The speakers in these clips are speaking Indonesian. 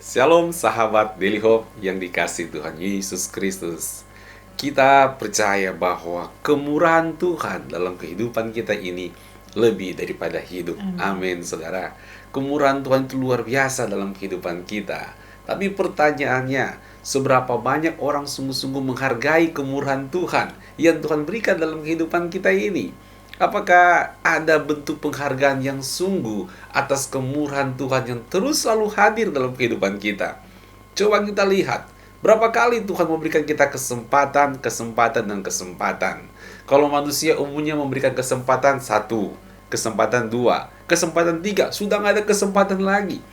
Shalom sahabat Daily Hope yang dikasihi Tuhan Yesus Kristus. Kita percaya bahwa kemurahan Tuhan dalam kehidupan kita ini lebih daripada hidup. Amin, saudara. Kemurahan Tuhan itu luar biasa dalam kehidupan kita. Tapi pertanyaannya, seberapa banyak orang sungguh-sungguh menghargai kemurahan Tuhan yang Tuhan berikan dalam kehidupan kita ini? Apakah ada bentuk penghargaan yang sungguh atas kemurahan Tuhan yang terus selalu hadir dalam kehidupan kita? Coba kita lihat, berapa kali Tuhan memberikan kita kesempatan, dan kesempatan. Kalau manusia umumnya memberikan kesempatan satu, kesempatan dua, kesempatan tiga, sudah nggak ada kesempatan lagi.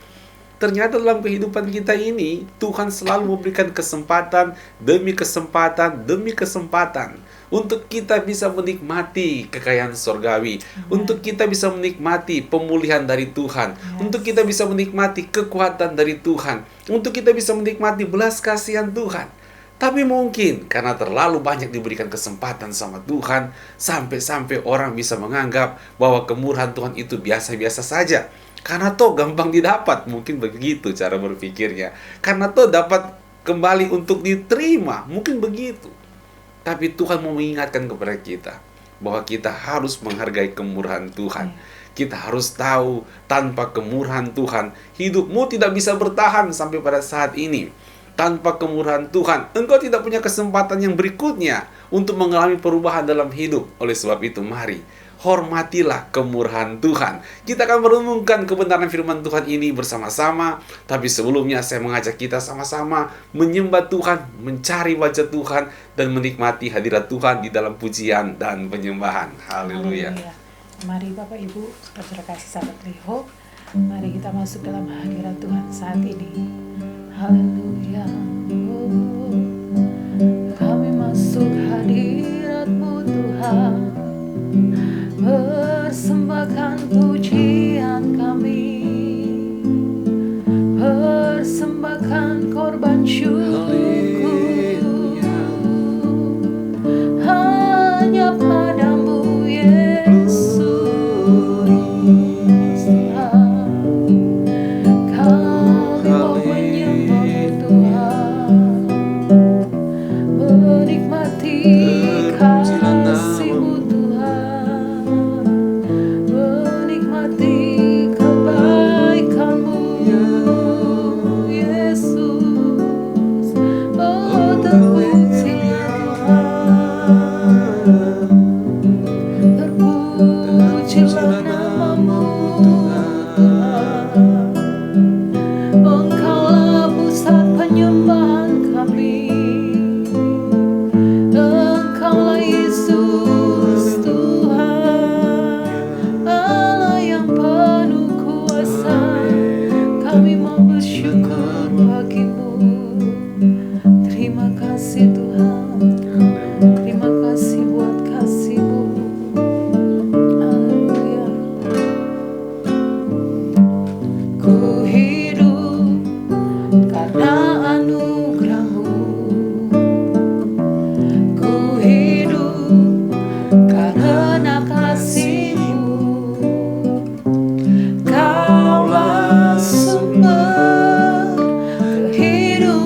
Ternyata dalam kehidupan kita ini, Tuhan selalu memberikan kesempatan demi kesempatan demi kesempatan untuk kita bisa menikmati kekayaan surgawi, untuk kita bisa menikmati pemulihan dari Tuhan, untuk kita bisa menikmati kekuatan dari Tuhan, untuk kita bisa menikmati belas kasihan Tuhan. Tapi mungkin karena terlalu banyak diberikan kesempatan sama Tuhan, sampai-sampai orang bisa menganggap bahwa kemurahan Tuhan itu biasa-biasa saja. Karena toh gampang didapat, mungkin begitu cara berpikirnya. Karena toh dapat kembali untuk diterima, mungkin begitu. Tapi Tuhan mau mengingatkan kepada kita bahwa kita harus menghargai kemurahan Tuhan. Kita harus tahu, tanpa kemurahan Tuhan, hidupmu tidak bisa bertahan sampai pada saat ini. Tanpa kemurahan Tuhan, engkau tidak punya kesempatan yang berikutnya untuk mengalami perubahan dalam hidup. Oleh sebab itu, mari hormatilah kemurahan Tuhan. Kita akan merenungkan kebenaran firman Tuhan ini bersama-sama. Tapi sebelumnya saya mengajak kita sama-sama menyembah Tuhan, mencari wajah Tuhan, dan menikmati hadirat Tuhan di dalam pujian dan penyembahan. Haleluya. Mari Bapak Ibu, saudara kasih sahabat Liho, mari kita masuk dalam hadirat Tuhan saat ini. Haleluya. Kami masuk hadirat-Mu Tuhan, persembahkan pujian kami, persembahkan korban syukur hanya padamu Yesus Tuhan. Kami mau menyembah Tuhan, menikmati kasih-Mu Tuhan, menikmati kebaikan-Mu Yesus. Oh, terpujilah Tuhan, terpujilah nama-Mu Tuhan. Engkaulah pusat penyembahan kami, Engkaulah Yesus Tuhan, Allah yang penuh kuasa. Kami mau bersyukur bagi-Mu. Terima kasih Tuhan, terima kasih buat kasih-Mu. Haleluya. Ku hidup karena anugerah-Mu, ku hidup karena kasih-Mu. Kaulah sumber kehidupan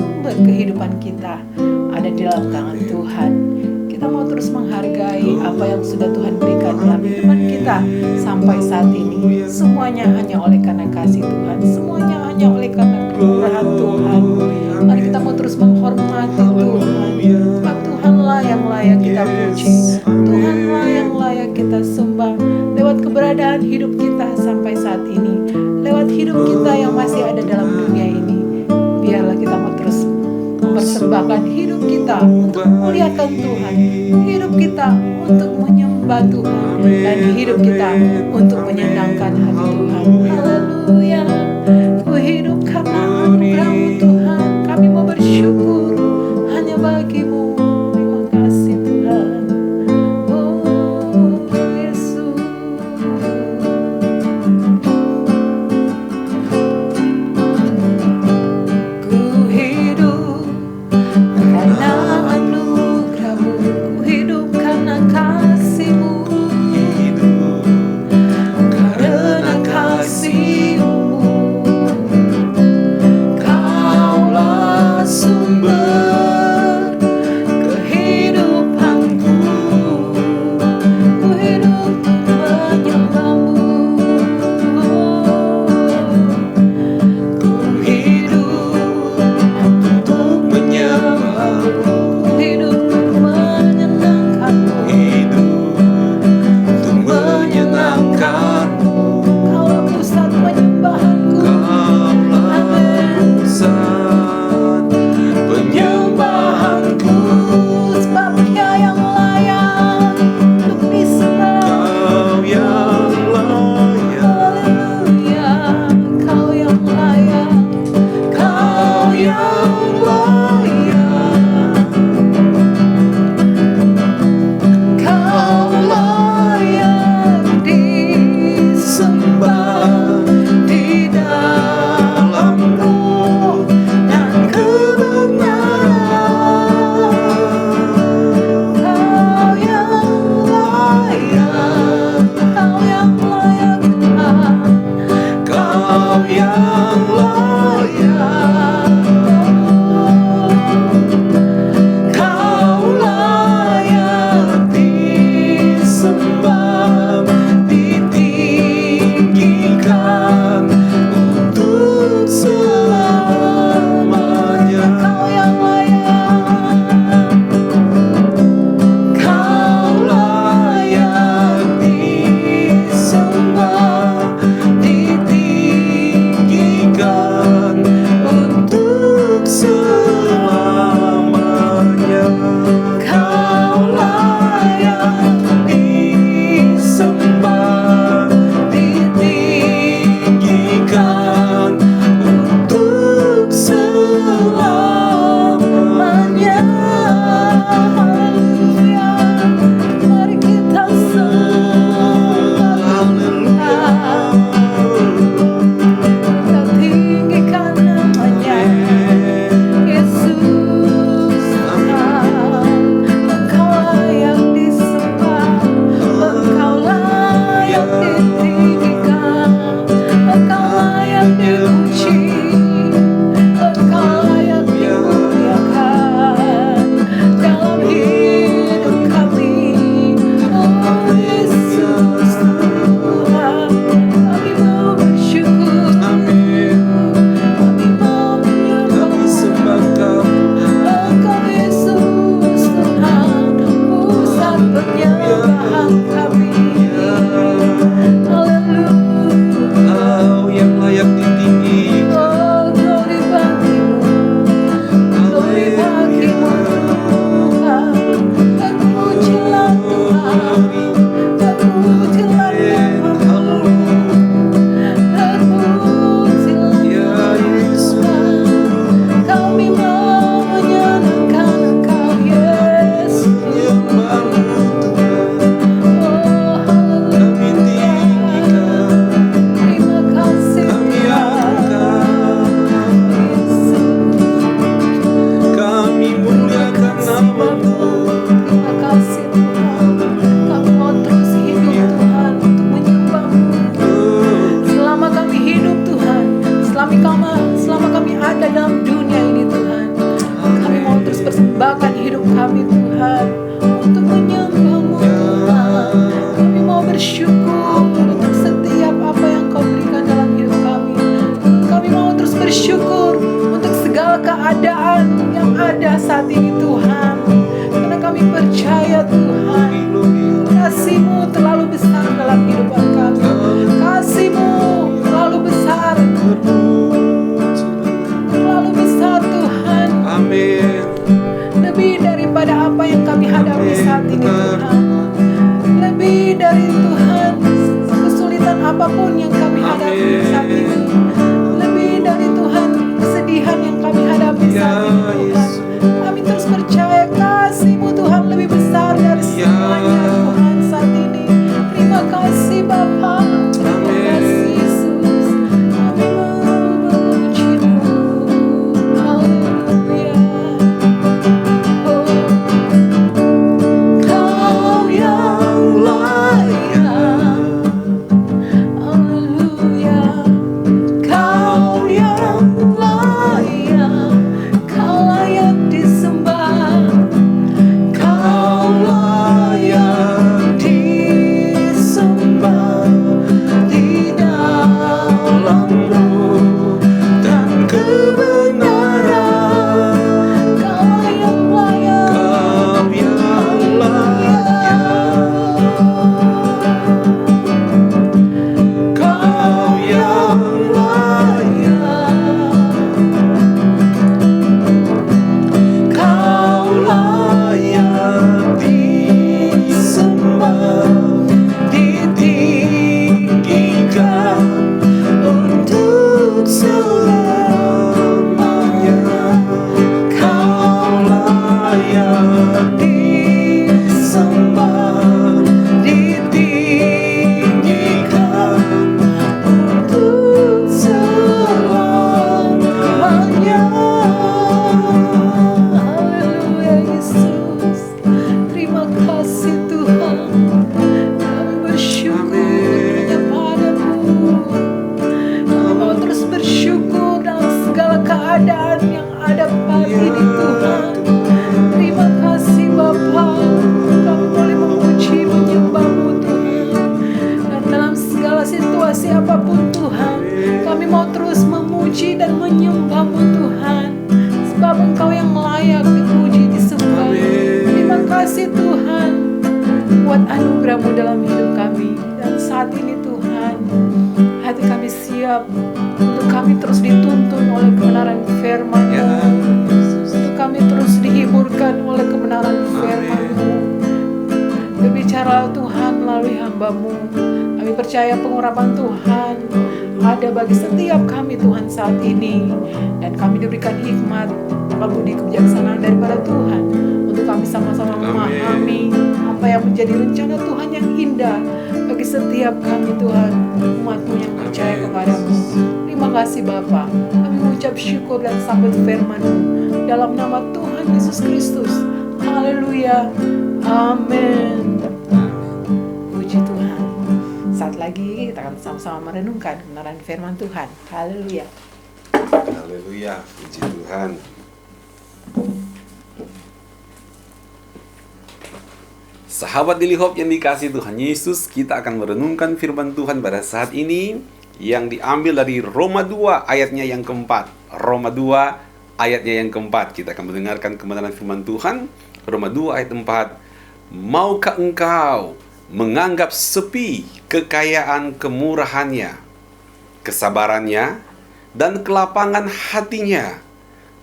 sumber kehidupan kita ada di dalam tangan Tuhan. Kita mau terus menghargai apa yang sudah Tuhan berikan dalam kehidupan kita sampai saat ini. Semuanya hanya oleh karena kasih Tuhan, semuanya hanya oleh karena kemurahan Tuhan. Mari kita mau terus menghormati Tuhan. Sebab Tuhanlah yang layak kita puji, Tuhanlah yang layak kita sembah. Lewat keberadaan hidup kita sampai saat ini, lewat hidup kita yang masih ada dalam dunia ini, biarlah kita mau terus mempersembahkan hidup kita untuk memuliakan Tuhan, hidup kita untuk menyembah Tuhan, dan hidup kita untuk menyenangkan hati Tuhan. Haleluya. Ku hidup karena anugerah-Mu Tuhan. Kami mau bersyukur hanya bagi-Mu. Terima kasih Tuhan. Oh Yesus. Ku hidup karena anugerah-Mu, ku hidup karena kasih-Mu, karena kasih-Mu kami Tuhan untuk menyembah-Mu Tuhan. Kami mau bersyukur untuk setiap apa yang Kau berikan dalam hidup kami. Kami mau terus bersyukur untuk segala keadaan yang ada saat ini Tuhan. Karena kami percaya Tuhan, kasih-Mu terlalu besar dalam kehidupan kami. Kasih-Mu terlalu besar, terlalu besar Tuhan. Amin. Lebih daripada apa yang kami hadapi saat ini Tuhan. Lebih dari Tuhan kesulitan apapun yang kami hadapi saat ini. Lebih dari Tuhan kesedihan yang kami hadapi saat ini Tuhan. Kami terus percaya kasih-Mu Tuhan lebih besar dari semuanya Tuhan saat ini. Terima kasih Bapa. Terima kasih Yesus. Kami mau memuji-Mu. Haleluya. Oh, Kau yang layak. Haleluya. Kau yang layak. Kau layak disembah. Kau layak disembah di dalam roh dan kebenaran. Kau yang layak. Kau yang layak. Kau yang layak. Kau layak disembah, ditinggikan untuk selamanya. Kau layak disembah, ditinggikan untuk selamanya. Haleluya Yesus. Terima kasih Tuhan. Kami bersyukur hanya padamu. Kami mau terus bersyukur dalam segala keadaan yang ada pagi ini Tuhan. Terima kasih Bapa. Kami boleh memuji menyembah-Mu Tuhan. Dan dalam segala situasi apapun Tuhan, kami mau terus memuji dan menyembah-Mu Tuhan. Sebab Engkau yang layak dipuji, disembah. Terima kasih Tuhan buat anugerah-Mu dalam hidup kami. Dan saat ini Tuhan, hati kami siap untuk kami terus dituntun oleh kebenaran firman-Mu. Untuk kami terus dihiburkan oleh kebenaran firman-Mu. Berbicara Tuhan melalui hamba-Mu. Kami percaya pengurapan Tuhan ada bagi setiap kami Tuhan saat ini. Dan kami diberikan hikmat, akal budi, kebijaksanaan daripada Tuhan. Untuk kami sama-sama memahami apa yang menjadi rencana Tuhan yang indah bagi setiap kami Tuhan, umat-Mu yang percaya kepada-Mu. Terima kasih Bapa. Kami mengucap syukur dan sambut firman-Mu dalam nama Tuhan Yesus Kristus. Haleluya. Amin. Puji Tuhan. Saat lagi kita akan sama-sama merenungkan kebenaran firman Tuhan. Haleluya. Haleluya, puji Tuhan. Sahabat Daily Hope yang dikasihi Tuhan Yesus, kita akan merenungkan firman Tuhan pada saat ini yang diambil dari Roma 2 ayatnya yang keempat. Roma 2 ayatnya yang keempat. Kita akan mendengarkan kebenaran firman Tuhan. Roma 2 ayat 4. Maukah engkau menganggap sepi kekayaan kemurahannya, kesabarannya, dan kelapangan hatinya?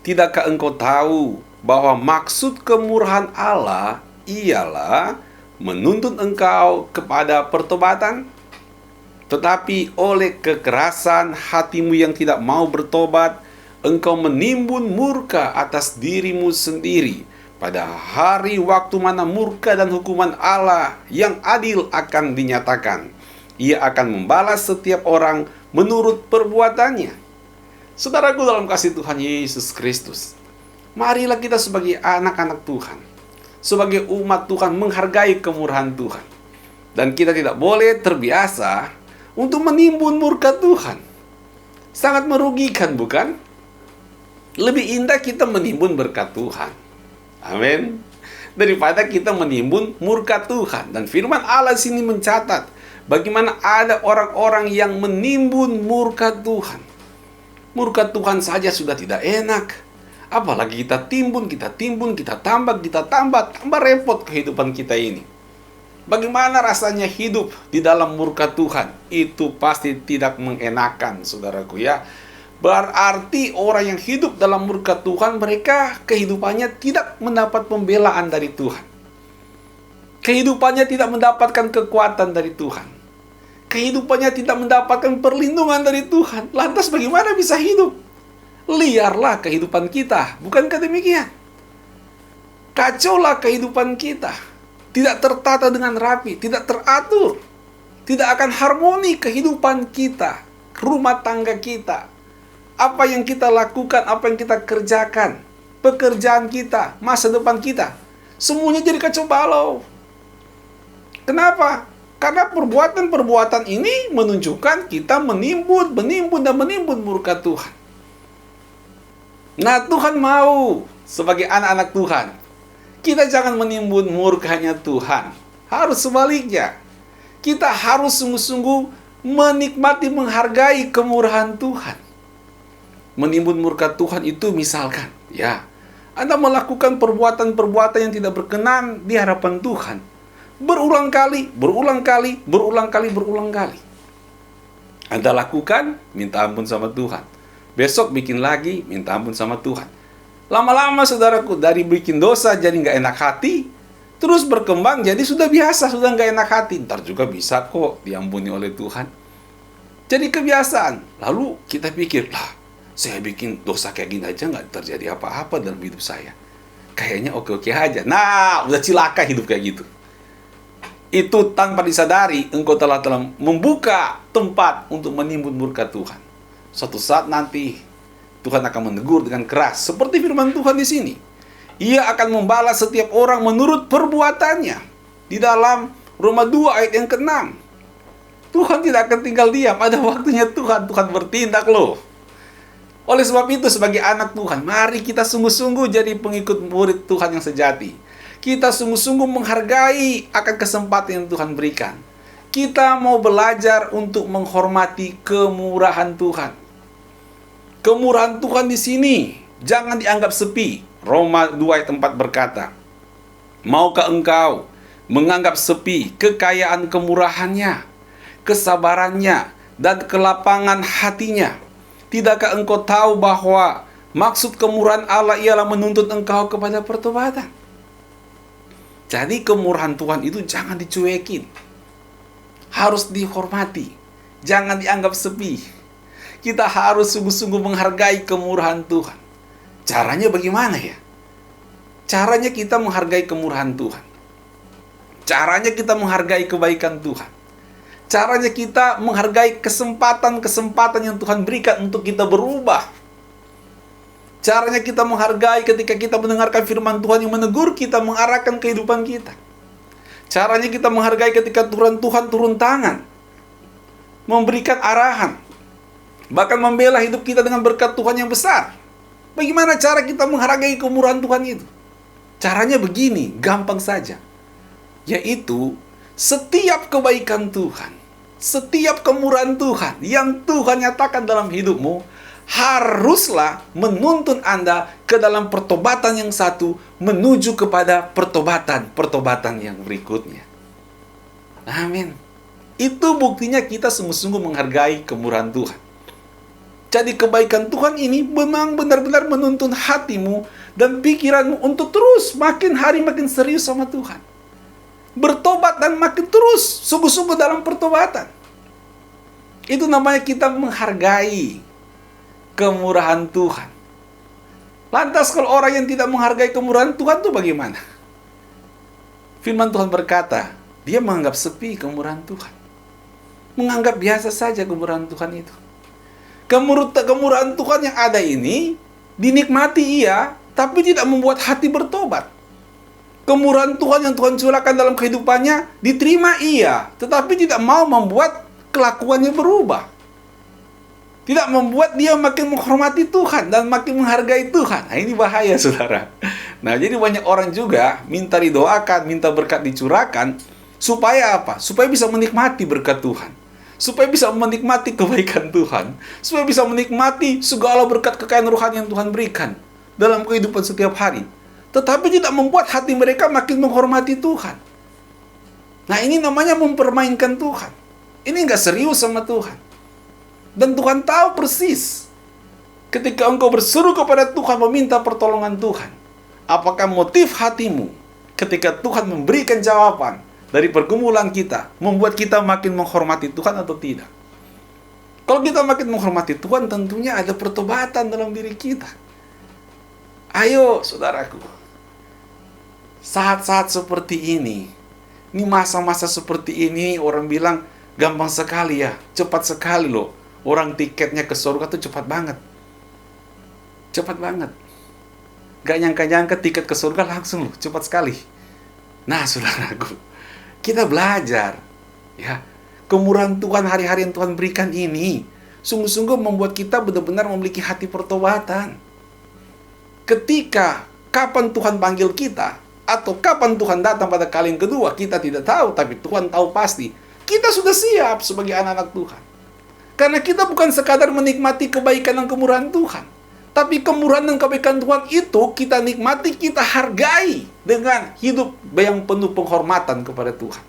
Tidakkah engkau tahu bahwa maksud kemurahan Allah ialah menuntun engkau kepada pertobatan? Tetapi oleh kekerasan hatimu yang tidak mau bertobat, engkau menimbun murka atas dirimu sendiri pada hari waktu mana murka dan hukuman Allah yang adil akan dinyatakan. Ia akan membalas setiap orang menurut perbuatannya. Saudaraku dalam kasih Tuhan Yesus Kristus, marilah kita sebagai anak-anak Tuhan, sebagai umat Tuhan, menghargai kemurahan Tuhan. Dan kita tidak boleh terbiasa untuk menimbun murka Tuhan. Sangat merugikan, bukan? Lebih indah kita menimbun berkat Tuhan. Amin. daripada kita menimbun murka Tuhan. Dan firman Allah sini mencatat bagaimana ada orang-orang yang menimbun murka Tuhan. Murka Tuhan saja sudah tidak enak, apalagi kita timbun, kita tambah repot kehidupan kita ini. Bagaimana rasanya hidup di dalam murka Tuhan? Itu pasti tidak mengenakan, saudaraku ya. Berarti orang yang hidup dalam murka Tuhan, mereka kehidupannya tidak mendapat pembelaan dari Tuhan. Kehidupannya tidak mendapatkan kekuatan dari Tuhan. Kehidupannya tidak mendapatkan perlindungan dari Tuhan. Lantas bagaimana bisa hidup? Liarlah kehidupan kita, bukankah demikian? Kacaulah kehidupan kita. Tidak tertata dengan rapi, tidak teratur. Tidak akan harmoni kehidupan kita, rumah tangga kita. Apa yang kita lakukan, apa yang kita kerjakan, pekerjaan kita, masa depan kita, semuanya jadi kacau balau. Kenapa? Karena perbuatan-perbuatan ini menunjukkan kita menimbun murka Tuhan. Nah, Tuhan mau sebagai anak-anak Tuhan, kita jangan menimbun murkanya Tuhan. Harus sebaliknya. Kita harus sungguh-sungguh menikmati, menghargai kemurahan Tuhan. Menimbun murka Tuhan itu misalkan, ya, Anda melakukan perbuatan-perbuatan yang tidak berkenan di hadapan Tuhan. Berulang kali. Anda lakukan, minta ampun sama Tuhan. Besok bikin lagi, minta ampun sama Tuhan. Lama-lama saudaraku, dari bikin dosa jadi nggak enak hati, terus berkembang jadi sudah biasa, sudah nggak enak hati. Ntar juga bisa kok diampuni oleh Tuhan. Jadi kebiasaan. Lalu kita pikir, lah, saya bikin dosa kayak gini aja nggak terjadi apa-apa dalam hidup saya. Kayaknya oke-oke aja. Nah, udah cilaka hidup kayak gitu. Itu tanpa disadari, engkau telah membuka tempat untuk menimbun murka Tuhan. Suatu saat nanti, Tuhan akan menegur dengan keras. Seperti firman Tuhan di sini. Ia akan membalas setiap orang menurut perbuatannya. Di dalam Roma 2 ayat yang ke-6. Tuhan tidak akan tinggal diam. Ada waktunya Tuhan bertindak loh. Oleh sebab itu, sebagai anak Tuhan, mari kita sungguh-sungguh jadi pengikut murid Tuhan yang sejati. Kita sungguh-sungguh menghargai akan kesempatan yang Tuhan berikan. Kita mau belajar untuk menghormati kemurahan Tuhan. Kemurahan Tuhan di sini jangan dianggap sepi. Roma 2 ayat 4 berkata, maukah engkau menganggap sepi kekayaan kemurahannya, kesabarannya, dan kelapangan hatinya? Tidakkah engkau tahu bahwa maksud kemurahan Allah ialah menuntut engkau kepada pertobatan? Jadi kemurahan Tuhan itu jangan dicuekin. Harus dihormati. Jangan dianggap sepi. Kita harus sungguh-sungguh menghargai kemurahan Tuhan. Caranya bagaimana ya? Caranya kita menghargai kemurahan Tuhan. Caranya kita menghargai kebaikan Tuhan. Caranya kita menghargai kesempatan-kesempatan yang Tuhan berikan untuk kita berubah. Caranya kita menghargai ketika kita mendengarkan firman Tuhan yang menegur kita, mengarahkan kehidupan kita. Caranya kita menghargai ketika Tuhan turun tangan, memberikan arahan, bahkan membela hidup kita dengan berkat Tuhan yang besar. Bagaimana cara kita menghargai kemurahan Tuhan itu? Caranya begini, gampang saja. Yaitu, setiap kebaikan Tuhan, setiap kemurahan Tuhan yang Tuhan nyatakan dalam hidupmu, haruslah menuntun Anda ke dalam pertobatan yang satu menuju kepada pertobatan yang berikutnya. Amin. Itu buktinya kita sungguh-sungguh menghargai kemurahan Tuhan. Jadi kebaikan Tuhan ini memang benar-benar menuntun hatimu dan pikiranmu untuk terus makin hari makin serius sama Tuhan. Bertobat dan makin terus sungguh-sungguh dalam pertobatan. Itu namanya kita menghargai kemurahan Tuhan. Lantas kalau orang yang tidak menghargai kemurahan Tuhan itu bagaimana? Firman Tuhan berkata, dia menganggap sepi kemurahan Tuhan. Menganggap biasa saja kemurahan Tuhan itu. Kemurahan Tuhan yang ada ini dinikmati ia, tapi tidak membuat hati bertobat. Kemurahan Tuhan yang Tuhan curahkan dalam kehidupannya diterima ia, tetapi tidak mau membuat kelakuannya berubah. Tidak membuat dia makin menghormati Tuhan dan makin menghargai Tuhan. Nah, ini bahaya, saudara. Nah, jadi banyak orang juga minta didoakan, minta berkat dicurahkan, supaya apa? Supaya bisa menikmati berkat Tuhan. Supaya bisa menikmati kebaikan Tuhan. Supaya bisa menikmati segala berkat kekayaan rohani yang Tuhan berikan dalam kehidupan setiap hari. Tetapi tidak membuat hati mereka makin menghormati Tuhan. Nah, ini namanya mempermainkan Tuhan. Ini nggak serius sama Tuhan. Dan Tuhan tahu persis ketika engkau berseru kepada Tuhan meminta pertolongan Tuhan. Apakah motif hatimu ketika Tuhan memberikan jawaban dari pergumulan kita membuat kita makin menghormati Tuhan atau tidak? Kalau kita makin menghormati Tuhan, tentunya ada pertobatan dalam diri kita. Ayo, saudaraku. Saat-saat seperti ini masa-masa seperti ini, orang bilang gampang sekali ya, cepat sekali loh. Orang tiketnya ke surga tuh cepat banget. Cepat banget. Gak nyangka-nyangka tiket ke surga langsung loh, cepat sekali. Nah, saudaraku, kita belajar ya, kemurahan Tuhan, hari-hari yang Tuhan berikan ini sungguh-sungguh membuat kita benar-benar memiliki hati pertobatan. Ketika kapan Tuhan panggil kita atau kapan Tuhan datang pada kali yang kedua, kita tidak tahu, tapi Tuhan tahu pasti. Kita sudah siap sebagai anak-anak Tuhan. Karena kita bukan sekadar menikmati kebaikan dan kemurahan Tuhan, tapi kemurahan dan kebaikan Tuhan itu kita nikmati, kita hargai dengan hidup yang penuh penghormatan kepada Tuhan.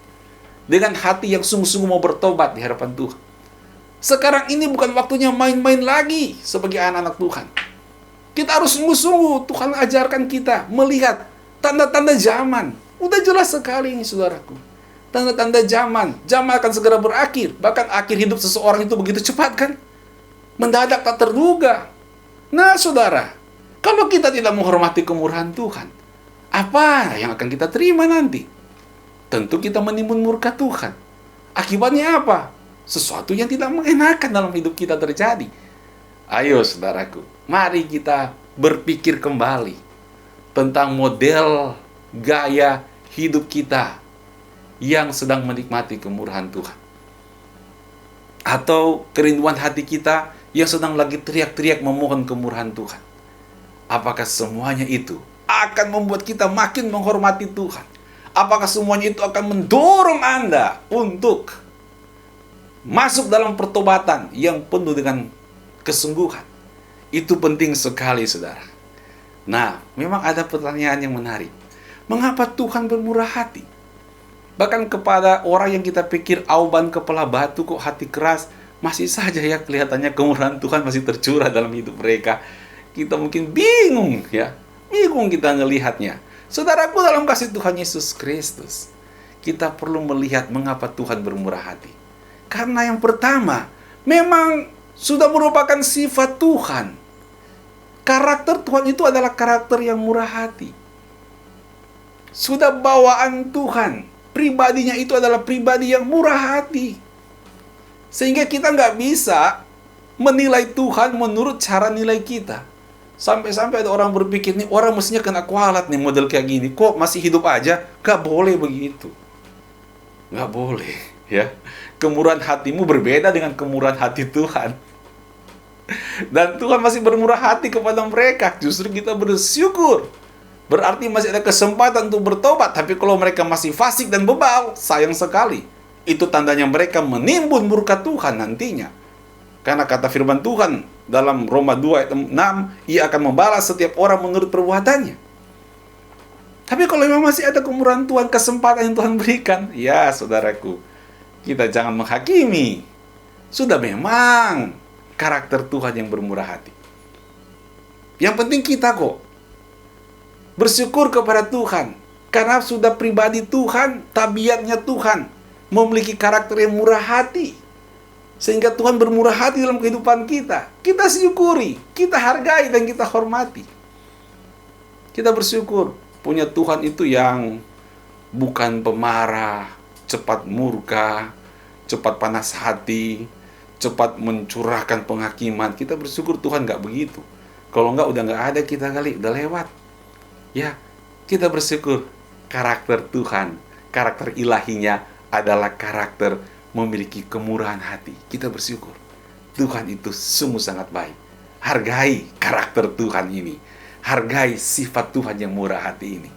Dengan hati yang sungguh-sungguh mau bertobat di hadapan Tuhan. Sekarang ini bukan waktunya main-main lagi sebagai anak-anak Tuhan. Kita harus sungguh-sungguh, Tuhan ajarkan kita melihat tanda-tanda zaman. Udah jelas sekali ini, saudaraku. Tanda-tanda zaman. Zaman akan segera berakhir. Bahkan akhir hidup seseorang itu begitu cepat kan? Mendadak tak terduga. Nah, saudara, kalau kita tidak menghormati kemurahan Tuhan, apa yang akan kita terima nanti? Tentu kita menimbun murka Tuhan. Akibatnya apa? Sesuatu yang tidak mengenakan dalam hidup kita terjadi. Ayo, saudaraku, mari kita berpikir kembali tentang model gaya hidup kita yang sedang menikmati kemurahan Tuhan. Atau kerinduan hati kita yang sedang lagi teriak-teriak memohon kemurahan Tuhan. Apakah semuanya itu akan membuat kita makin menghormati Tuhan? Apakah semuanya itu akan mendorong Anda untuk masuk dalam pertobatan yang penuh dengan kesungguhan? Itu penting sekali, saudara. Nah, memang ada pertanyaan yang menarik. Mengapa Tuhan bermurah hati? Bahkan kepada orang yang kita pikir auban kepala batu, kok hati keras, masih saja ya kelihatannya kemurahan Tuhan masih tercurah dalam hidup mereka. Kita mungkin bingung ya. Bingung kita ngelihatnya. Saudaraku, dalam kasih Tuhan Yesus Kristus, kita perlu melihat mengapa Tuhan bermurah hati. Karena yang pertama, memang sudah merupakan sifat Tuhan. Karakter Tuhan itu adalah karakter yang murah hati. Sudah bawaan Tuhan. Pribadinya itu adalah pribadi yang murah hati. Sehingga kita nggak bisa menilai Tuhan menurut cara nilai kita. Sampai-sampai ada orang berpikir, nih orang mestinya kena kualat nih model kayak gini. Kok masih hidup aja? Nggak boleh begitu. Nggak boleh. Ya, kemurahan hatimu berbeda dengan kemurahan hati Tuhan. Dan Tuhan masih bermurah hati kepada mereka. Justru kita bersyukur. Berarti masih ada kesempatan untuk bertobat. Tapi kalau mereka masih fasik dan bebal, sayang sekali. Itu tandanya mereka menimbun murka Tuhan nantinya. Karena kata firman Tuhan dalam Roma 2 ayat 6, Ia akan membalas setiap orang menurut perbuatannya. Tapi kalau memang masih ada kemurahan Tuhan, kesempatan yang Tuhan berikan, ya saudaraku, kita jangan menghakimi. Sudah memang karakter Tuhan yang bermurah hati. Yang penting kita kok bersyukur kepada Tuhan. Karena sudah pribadi Tuhan, tabiatnya Tuhan, memiliki karakter yang murah hati. Sehingga Tuhan bermurah hati dalam kehidupan kita. Kita syukuri, kita hargai, dan kita hormati. Kita bersyukur punya Tuhan itu yang bukan pemarah, cepat murka, cepat panas hati, cepat mencurahkan penghakiman. Kita bersyukur Tuhan gak begitu. Kalau enggak, udah gak ada kita kali, udah lewat. Ya, kita bersyukur karakter Tuhan, karakter ilahinya adalah karakter memiliki kemurahan hati. Kita bersyukur Tuhan itu sungguh sangat baik. Hargai karakter Tuhan ini. Hargai sifat Tuhan yang murah hati ini.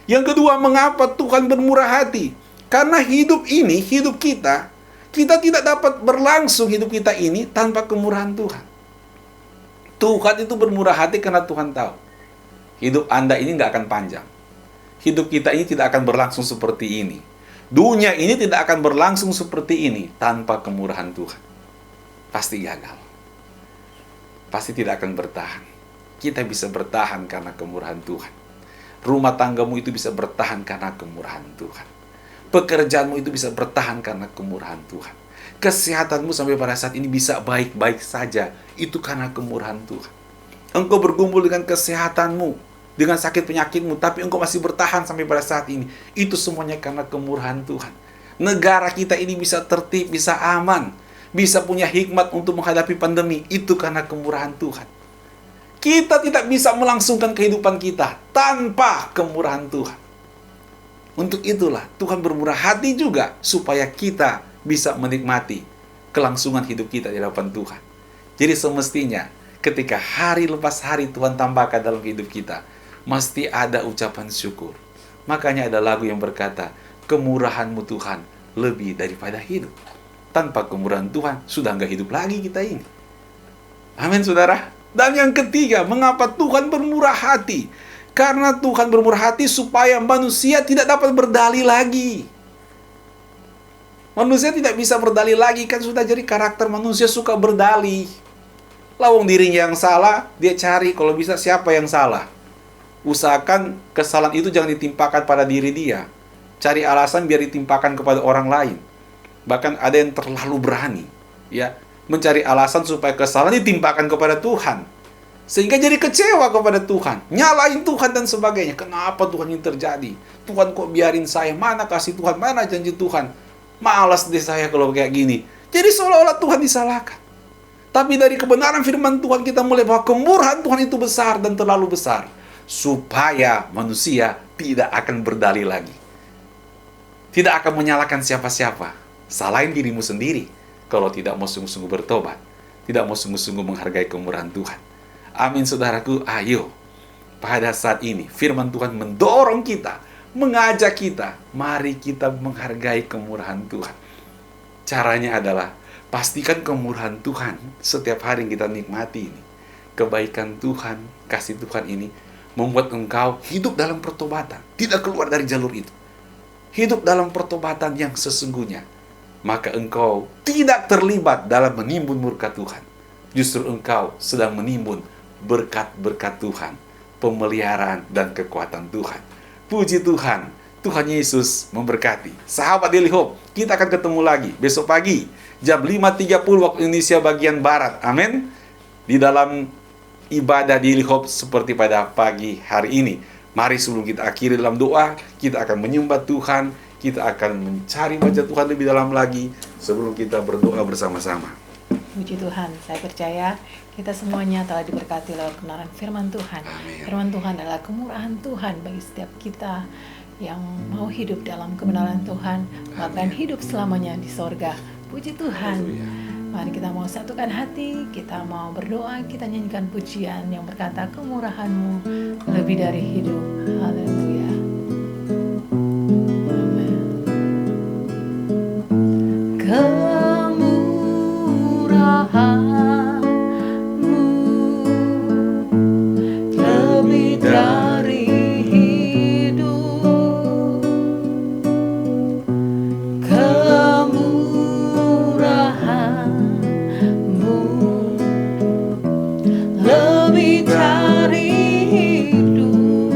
Yang kedua, mengapa Tuhan bermurah hati? Karena hidup ini, hidup kita tidak dapat berlangsung hidup kita ini tanpa kemurahan Tuhan. Tuhan itu bermurah hati karena Tuhan tahu hidup Anda ini nggak akan panjang. Hidup kita ini tidak akan berlangsung seperti ini. Dunia ini tidak akan berlangsung seperti ini tanpa kemurahan Tuhan. Pasti gagal. Pasti tidak akan bertahan. Kita bisa bertahan karena kemurahan Tuhan. Rumah tanggamu itu bisa bertahan karena kemurahan Tuhan. Pekerjaanmu itu bisa bertahan karena kemurahan Tuhan. Kesehatanmu sampai pada saat ini bisa baik-baik saja. Itu karena kemurahan Tuhan. Engkau bergumul dengan kesehatanmu, dengan sakit penyakitmu, tapi engkau masih bertahan sampai pada saat ini. Itu semuanya karena kemurahan Tuhan. Negara kita ini bisa tertib, bisa aman, bisa punya hikmat untuk menghadapi pandemi. Itu karena kemurahan Tuhan. Kita tidak bisa melangsungkan kehidupan kita tanpa kemurahan Tuhan. Untuk itulah Tuhan bermurah hati juga supaya kita bisa menikmati kelangsungan hidup kita di hadapan Tuhan. Jadi semestinya ketika hari lepas hari Tuhan tambahkan dalam hidup kita, mesti ada ucapan syukur. Makanya ada lagu yang berkata, kemurahan-Mu Tuhan lebih daripada hidup. Tanpa kemurahan Tuhan, sudah nggak hidup lagi kita ini. Amin, saudara. Dan yang ketiga, mengapa Tuhan bermurah hati? Karena Tuhan bermurah hati supaya manusia tidak dapat berdalih lagi. Manusia tidak bisa berdalih lagi, kan sudah jadi karakter manusia suka berdalih. Lawang dirinya yang salah, dia cari kalau bisa siapa yang salah. Usahakan kesalahan itu jangan ditimpakan pada diri dia. Cari alasan biar ditimpakan kepada orang lain. Bahkan ada yang terlalu berani, ya, mencari alasan supaya kesalahan ditimpakan kepada Tuhan. Sehingga jadi kecewa kepada Tuhan, nyalain Tuhan dan sebagainya. Kenapa Tuhan ini terjadi? Tuhan kok biarin saya? Mana kasih Tuhan? Mana janji Tuhan? Malas deh saya kalau kayak gini. Jadi seolah-olah Tuhan disalahkan. Tapi dari kebenaran firman Tuhan kita mulai bahwa kemurahan Tuhan itu besar dan terlalu besar, supaya manusia tidak akan berdalih lagi. Tidak akan menyalahkan siapa-siapa. Salahin dirimu sendiri kalau tidak mau sungguh-sungguh bertobat. Tidak mau sungguh-sungguh menghargai kemurahan Tuhan. Amin, saudaraku. Ayo, pada saat ini firman Tuhan mendorong kita, mengajak kita, mari kita menghargai kemurahan Tuhan. Caranya adalah pastikan kemurahan Tuhan setiap hari yang kita nikmati ini. Kebaikan Tuhan, kasih Tuhan ini membuat engkau hidup dalam pertobatan, tidak keluar dari jalur itu. Hidup dalam pertobatan yang sesungguhnya, maka engkau tidak terlibat dalam menimbun murka Tuhan. Justru engkau sedang menimbun berkat-berkat Tuhan, pemeliharaan dan kekuatan Tuhan. Puji Tuhan, Tuhan Yesus memberkati. Sahabat Daily Hope, kita akan ketemu lagi besok pagi jam 5.30 waktu Indonesia bagian Barat. Amin. Di dalam ibadah Daily Hope seperti pada pagi hari ini. Mari sebelum kita akhiri dalam doa, kita akan menyembah Tuhan, kita akan mencari wajah Tuhan lebih dalam lagi sebelum kita berdoa bersama-sama. Puji Tuhan, saya percaya kita semuanya telah diberkati lewat kebenaran firman Tuhan. Amin. Firman Tuhan adalah kemurahan Tuhan bagi setiap kita yang mau hidup dalam kebenaran Tuhan, bahkan hidup selamanya di sorga. Puji Tuhan. Haleluya. Mari kita mau satukan hati, kita mau berdoa, kita nyanyikan pujian yang berkata kemurahan-Mu lebih dari hidup. Haleluya. Amen. Kemurahan-Mu lebih dari hidup. Kemurahan-Mu lebih dari hidup.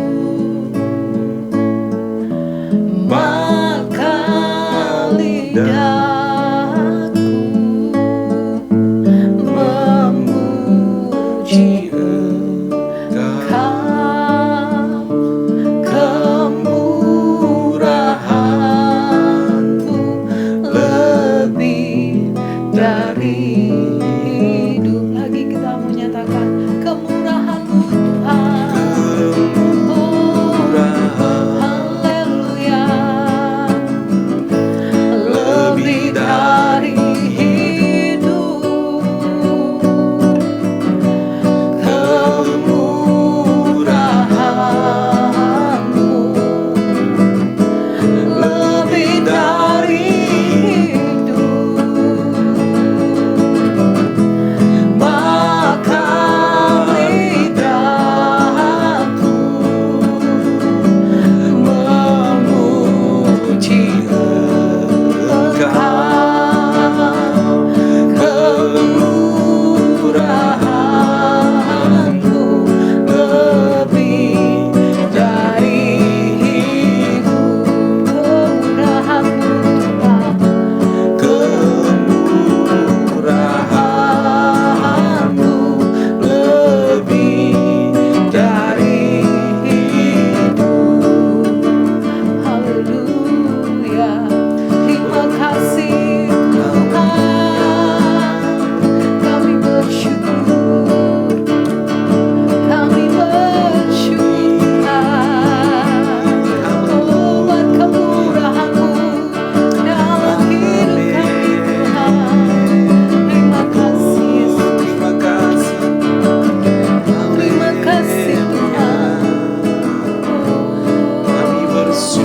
Puji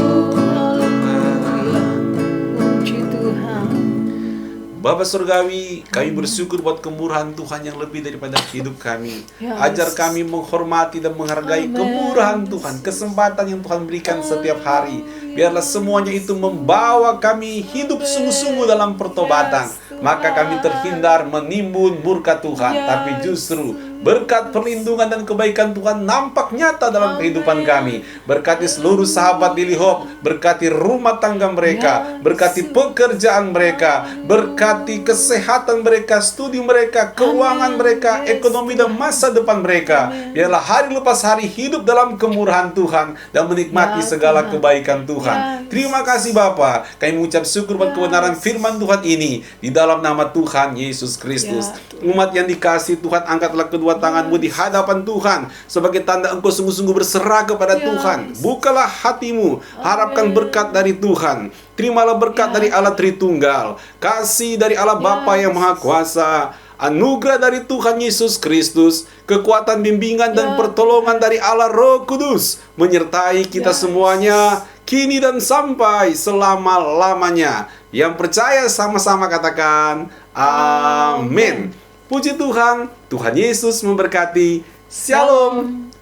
Tuhan. Bapa Surgawi, kami bersyukur buat kemurahan Tuhan yang lebih daripada hidup kami. Yes. Ajar kami menghormati dan menghargai kemurahan Tuhan, kesempatan yang Tuhan berikan setiap hari. Biarlah semuanya itu membawa kami hidup sungguh-sungguh dalam pertobatan. Maka kami terhindar menimbun murka Tuhan, tapi justru berkat perlindungan dan kebaikan Tuhan nampak nyata dalam kehidupan kami. Berkati seluruh sahabat Daily Hope, berkati rumah tangga mereka, berkati pekerjaan mereka, berkati kesehatan mereka, studi mereka, keuangan mereka, ekonomi dan masa depan mereka. Biarlah hari lepas hari hidup dalam kemurahan Tuhan dan menikmati segala kebaikan Tuhan. Terima kasih Bapa. Kami mengucap syukur buat kebenaran firman Tuhan ini di dalam nama Tuhan Yesus Kristus. Umat yang dikasihi Tuhan, angkatlah kedua tanganmu di hadapan Tuhan sebagai tanda engkau sungguh-sungguh berserah kepada Tuhan. Bukalah hatimu, harapkan berkat dari Tuhan. Terimalah berkat dari Allah Tritunggal, kasih dari Allah Bapa yang Maha Kuasa, anugerah dari Tuhan Yesus Kristus, kekuatan bimbingan dan pertolongan dari Allah Roh Kudus menyertai kita semuanya kini dan sampai selama-lamanya. Yang percaya sama-sama katakan amin. Puji Tuhan, Tuhan Yesus memberkati. Shalom.